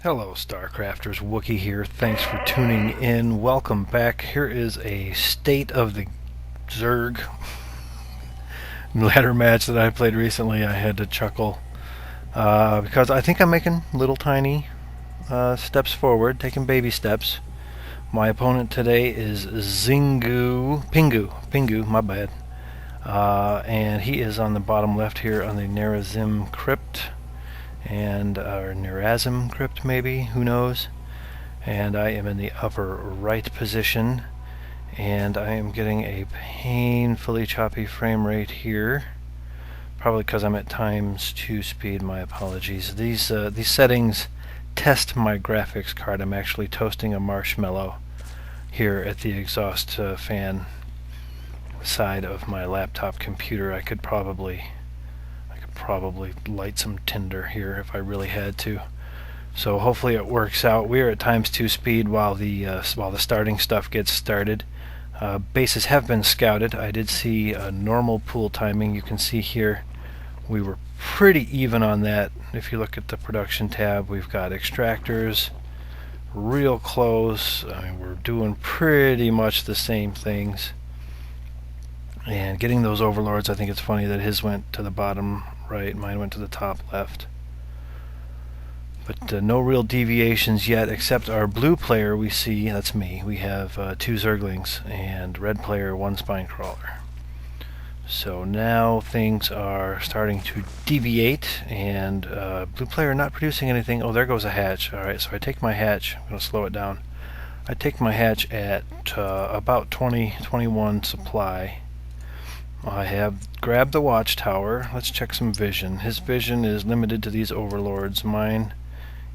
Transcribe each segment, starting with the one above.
Hello StarCrafters, Wookie here. Thanks for tuning in. Welcome back. Here is a state of the Zerg ladder match that I played recently. I had to chuckle because I think I'm making little tiny steps forward, taking baby steps. My opponent today is Pingu, my bad. And he is on the bottom left here on the Nerazim Crypt. Or Nerazim Crypt maybe, who knows. And I am in the upper right position, and I am getting a painfully choppy frame rate here, probably because I'm at ×2 speed. My apologies. These settings test my graphics card. I'm actually toasting a marshmallow here at the exhaust fan side of my laptop computer. I could probably light some tinder here if I really had to. So hopefully it works out. We are at ×2 speed while the starting stuff gets started. Bases have been scouted. I did see a normal pool timing. You can see here we were pretty even on that. If you look at the production tab, we've got extractors real close. I mean, we're doing pretty much the same things. And getting those overlords, I think it's funny that his went to the bottom right, mine went to the top left. But no real deviations yet, except our blue player we see, that's me, we have 2 Zerglings, and red player 1 spine crawler. So now things are starting to deviate, and blue player not producing anything. Oh, there goes a hatch. Alright, so I take my hatch, I'm going to slow it down. I take my hatch at about 21 supply. I have grabbed the watchtower. Let's check some vision. His vision is limited to these overlords. Mine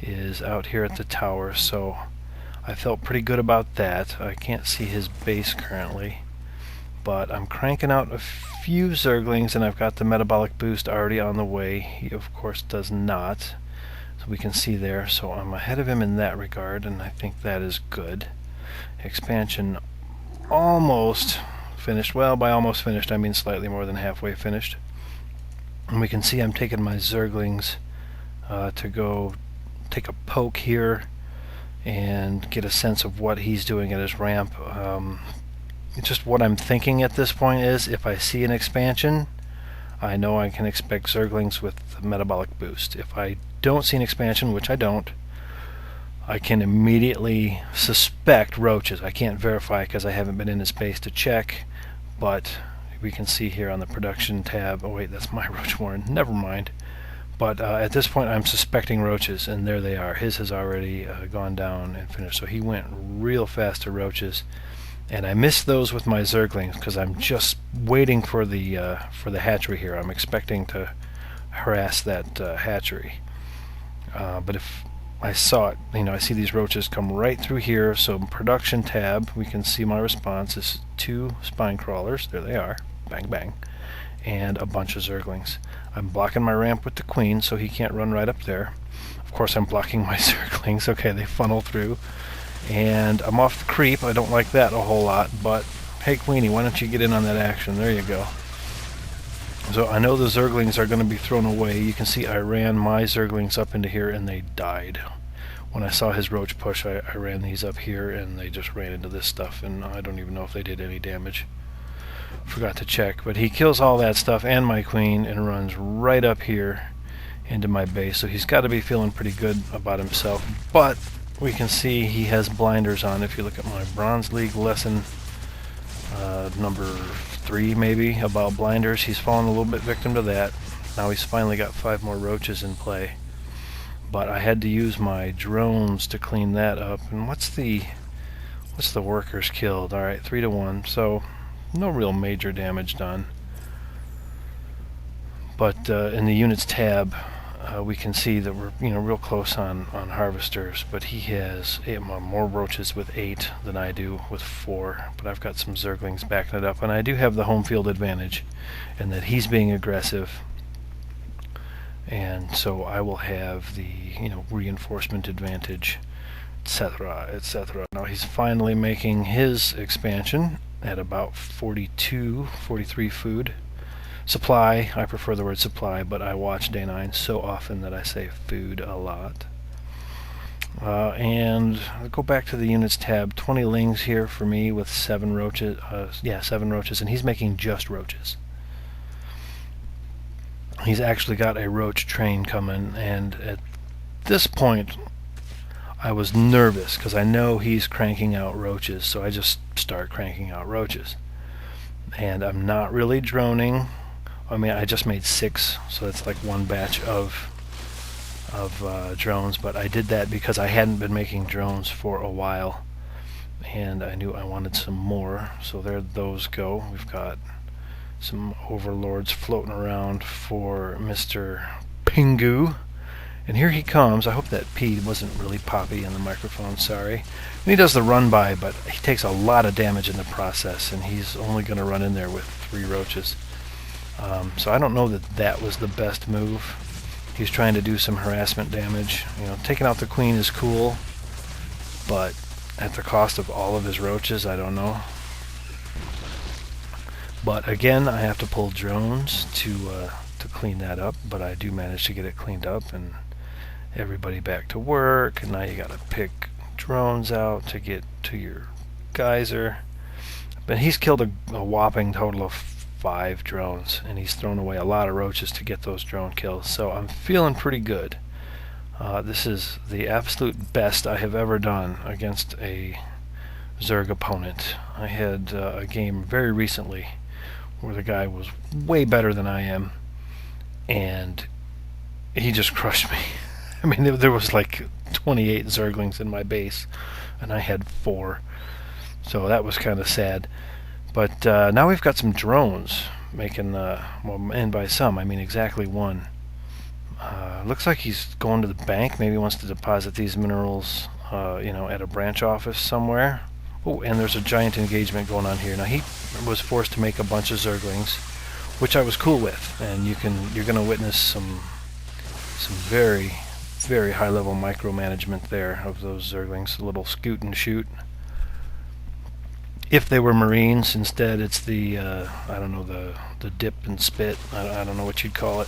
is out here at the tower, so I felt pretty good about that. I can't see his base currently, but I'm cranking out a few Zerglings, and I've got the metabolic boost already on the way. He of course does not, so we can see there. So I'm ahead of him in that regard, and I think that is good. Expansion almost finished. Well, by almost finished, I mean slightly more than halfway finished. And we can see I'm taking my Zerglings to go take a poke here and get a sense of what he's doing at his ramp. Just what I'm thinking at this point is, if I see an expansion, I know I can expect Zerglings with the metabolic boost. If I don't see an expansion, which I don't, I can immediately suspect roaches. I can't verify because I haven't been in his base to check, but we can see here on the production tab, oh wait, that's my roach warren, never mind. But at this point I'm suspecting roaches, and there they are. His has already gone down and finished, so he went real fast to roaches. And I missed those with my Zerglings because I'm just waiting for the hatchery here. I'm expecting to harass that hatchery. But if I saw it, I see these roaches come right through here. So production tab, we can see my response is 2 spine crawlers, there they are, bang bang, and a bunch of Zerglings. I'm blocking my ramp with the queen so he can't run right up there. Of course I'm blocking my Zerglings. Okay, they funnel through, and I'm off the creep. I don't like that a whole lot, but hey Queenie, why don't you get in on that action? There you go. So I know the Zerglings are going to be thrown away. You can see I ran my Zerglings up into here and they died. When I saw his roach push, I ran these up here and they just ran into this stuff, and I don't even know if they did any damage. Forgot to check, but he kills all that stuff and my queen and runs right up here into my base. So he's got to be feeling pretty good about himself. But we can see he has blinders on. If you look at my Bronze League lesson number 3 maybe about blinders, he's fallen a little bit victim to that. Now he's finally got 5 more roaches in play, but I had to use my drones to clean that up. And what's the workers killed? Alright, 3-1, so no real major damage done. But in the units tab, we can see that we're real close on harvesters, but he has more roaches with 8 than I do with 4. But I've got some Zerglings backing it up, and I do have the home field advantage in that he's being aggressive, and so I will have the reinforcement advantage, etc., etc. Now he's finally making his expansion at about 42, 43 food. Supply, I prefer the word supply, but I watch Day 9 so often that I say food a lot. And I'll go back to the units tab. 20 lings here for me with 7 roaches. 7 roaches, and he's making just roaches. He's actually got a roach train coming, and at this point I was nervous because I know he's cranking out roaches, so I just start cranking out roaches. And I'm not really droning. I mean, I just made 6, so that's like one batch of drones, but I did that because I hadn't been making drones for a while, and I knew I wanted some more. So there those go. We've got some overlords floating around for Mr. Pingu, and here he comes. I hope that P wasn't really poppy in the microphone, sorry. And he does the run by, but he takes a lot of damage in the process, and he's only going to run in there with 3 roaches. So I don't know that that was the best move. He's trying to do some harassment damage. You know, taking out the queen is cool, but at the cost of all of his roaches, I don't know. But again, I have to pull drones to clean that up, but I do manage to get it cleaned up, and everybody back to work, and now you gotta pick drones out to get to your geyser. But he's killed a whopping total of 5 drones, and he's thrown away a lot of roaches to get those drone kills, so I'm feeling pretty good. This is the absolute best I have ever done against a Zerg opponent. I had a game very recently where the guy was way better than I am, and he just crushed me. I mean, there was like 28 Zerglings in my base, and I had 4, so that was kind of sad. But now we've got some drones making, well, and by some, I mean exactly 1. Looks like he's going to the bank. Maybe he wants to deposit these minerals, at a branch office somewhere. Oh, and there's a giant engagement going on here. Now he was forced to make a bunch of Zerglings, which I was cool with, and you're going to witness some very, very high-level micromanagement there of those Zerglings. A little scoot and shoot. If they were Marines, instead it's the I don't know, the dip and spit. I don't know what you'd call it.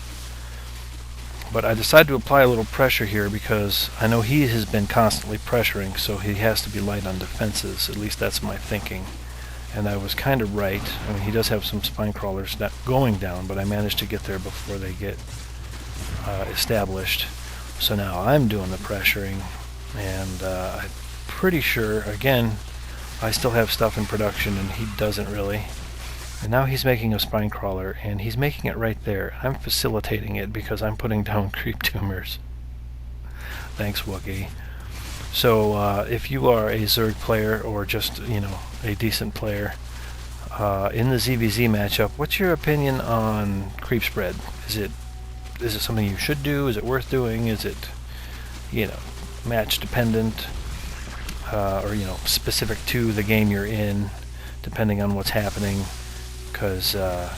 But I decided to apply a little pressure here because I know he has been constantly pressuring, so he has to be light on defenses. At least that's my thinking. And I was kind of right. I mean, he does have some spine crawlers not going down, but I managed to get there before they get established. So now I'm doing the pressuring, and I'm pretty sure, again, I still have stuff in production and he doesn't really. And now he's making a spine crawler, and he's making it right there. I'm facilitating it because I'm putting down creep tumors. Thanks, Wookie. So if you are a Zerg player or just, a decent player, in the ZvZ matchup, what's your opinion on creep spread? Is it something you should do? Is it worth doing? Is it, match dependent? Or specific to the game you're in, depending on what's happening, because I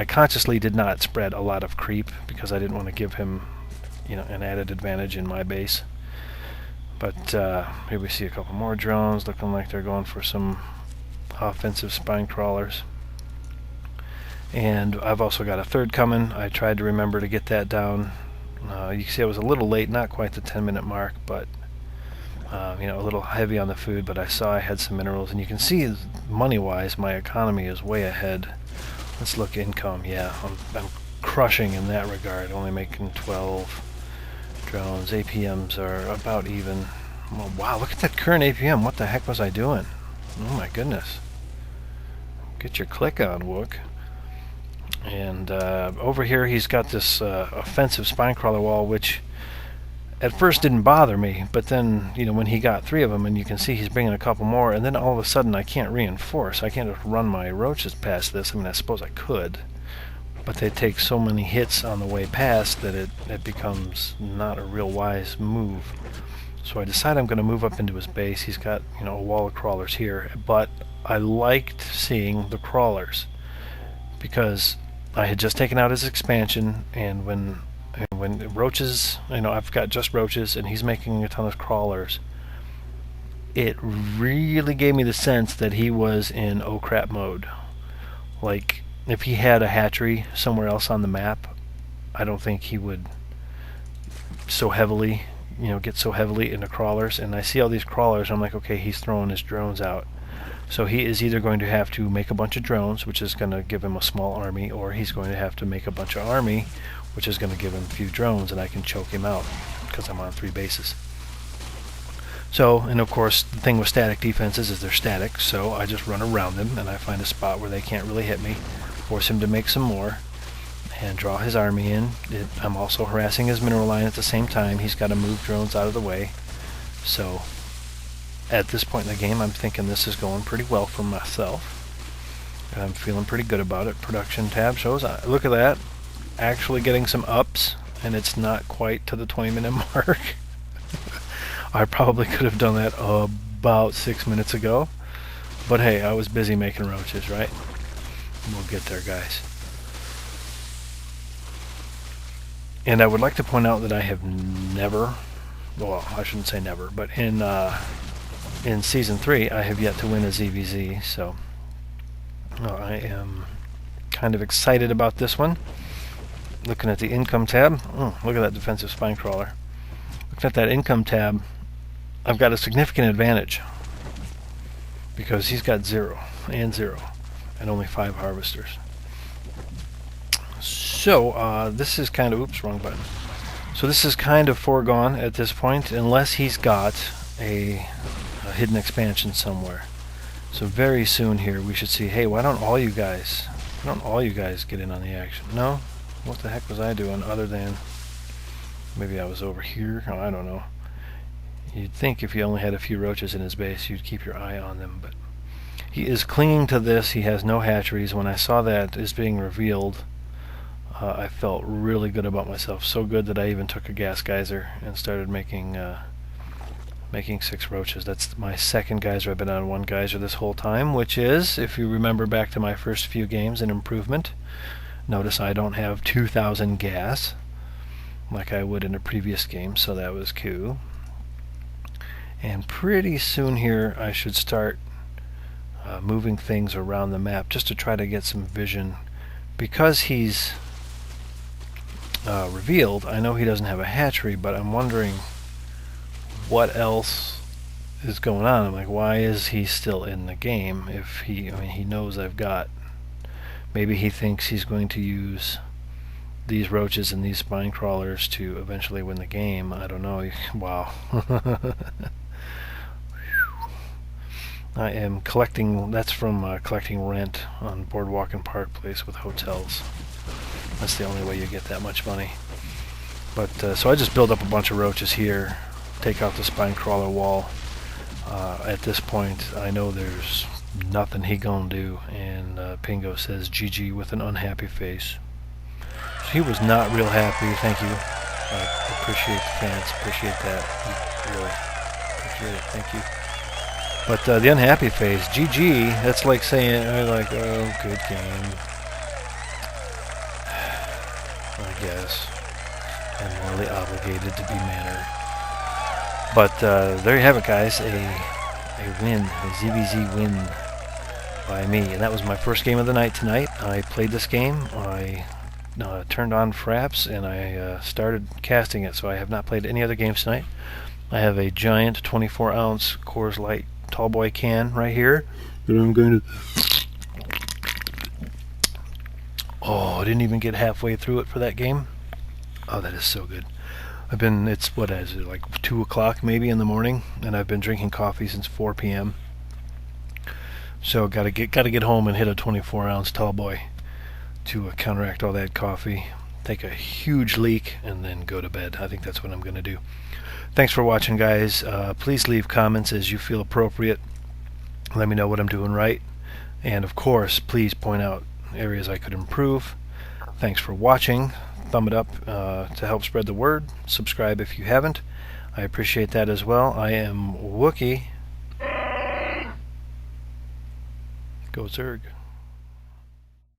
consciously did not spread a lot of creep because I didn't want to give him an added advantage in my base. But here we see a couple more drones looking like they're going for some offensive spine crawlers, and I've also got a third coming. I tried to remember to get that down. You can see I was a little late, not quite the 10-minute mark, but a little heavy on the food, but I saw I had some minerals, and you can see money-wise my economy is way ahead. Let's look income. Yeah, I'm crushing in that regard, only making 12 drones. APMs are about even. Oh, wow, look at that current APM. What the heck was I doing? Oh my goodness. Get your click on, Wook. And over here he's got this offensive spine crawler wall, which at first didn't bother me, but then, when he got 3 of them, and you can see he's bringing a couple more, and then all of a sudden I can't reinforce. I can't just run my roaches past this. I mean, I suppose I could, but they take so many hits on the way past that it becomes not a real wise move. So I decide I'm going to move up into his base. He's got, a wall of crawlers here, but I liked seeing the crawlers because I had just taken out his expansion, and when roaches, I've got just roaches, and he's making a ton of crawlers, it really gave me the sense that he was in oh crap mode. Like, if he had a hatchery somewhere else on the map, I don't think he would so heavily, get so heavily into crawlers, and I see all these crawlers, and I'm like, okay, he's throwing his drones out. So he is either going to have to make a bunch of drones, which is going to give him a small army, or he's going to have to make a bunch of army, which is going to give him a few drones, and I can choke him out because I'm on 3 bases. So, and of course, the thing with static defenses is they're static, so I just run around them, and I find a spot where they can't really hit me, force him to make some more, and draw his army in. I'm also harassing his mineral line at the same time. He's got to move drones out of the way. So, at this point in the game, I'm thinking this is going pretty well for myself. And I'm feeling pretty good about it. Production tab shows, look at that, actually getting some ups, and it's not quite to the 20-minute mark. I probably could have done that about 6 minutes ago. But hey, I was busy making roaches, right? We'll get there, guys. And I would like to point out that I have never, well, I shouldn't say never, but in Season 3, I have yet to win a ZvZ, so I am kind of excited about this one. Looking at the income tab, look at that defensive spine crawler. Looking at that income tab, I've got a significant advantage because he's got 0 and 0 and only 5 harvesters. So this is kind of, oops, wrong button. So this is kind of foregone at this point unless he's got a hidden expansion somewhere. So very soon here we should see, hey, why don't all you guys get in on the action? No? What the heck was I doing other than maybe I was over here? Oh, I don't know. You'd think if you only had a few roaches in his base, you'd keep your eye on them, but he is clinging to this. He has no hatcheries. When I saw that is being revealed, I felt really good about myself. So good that I even took a gas geyser and started making 6 roaches. That's my second geyser. I've been on 1 geyser this whole time, which is, if you remember back to my first few games, an improvement. Notice I don't have 2,000 gas like I would in a previous game, so that was cool. And pretty soon here I should start moving things around the map just to try to get some vision. Because he's revealed, I know he doesn't have a hatchery, but I'm wondering what else is going on. I'm like, why is he still in the game if he knows I've got, maybe he thinks he's going to use these roaches and these spine crawlers to eventually win the game. I don't know. Wow. I am collecting, that's from collecting rent on Boardwalk and Park Place with hotels. That's the only way you get that much money. But so I just build up a bunch of roaches here, take out the spine crawler wall. At this point I know there's nothing he gonna do, and Pingu says GG with an unhappy face. So he was not real happy. Thank you. I appreciate the fans, appreciate that. Really appreciate it, thank you. But the unhappy face, GG, that's like saying, oh, good game. I guess. I'm morally obligated to be mannered. But there you have it, guys. A win, a ZvZ win by me. And that was my first game of the night tonight. I played this game. I turned on Fraps, and I started casting it. So I have not played any other games tonight. I have a giant 24-ounce Coors Light Tallboy can right here that I'm going to... Oh, I didn't even get halfway through it for that game. Oh, that is so good. It's, what is it, like 2 o'clock maybe in the morning, and I've been drinking coffee since 4 p.m. So gotta get home and hit a 24-ounce Tallboy to counteract all that coffee. Take a huge leak and then go to bed. I think that's what I'm gonna do. Thanks for watching, guys. Please leave comments as you feel appropriate. Let me know what I'm doing right. And of course, please point out areas I could improve. Thanks for watching. Thumb it up to help spread the word. Subscribe if you haven't. I appreciate that as well. I am Wookie. Go Zerg.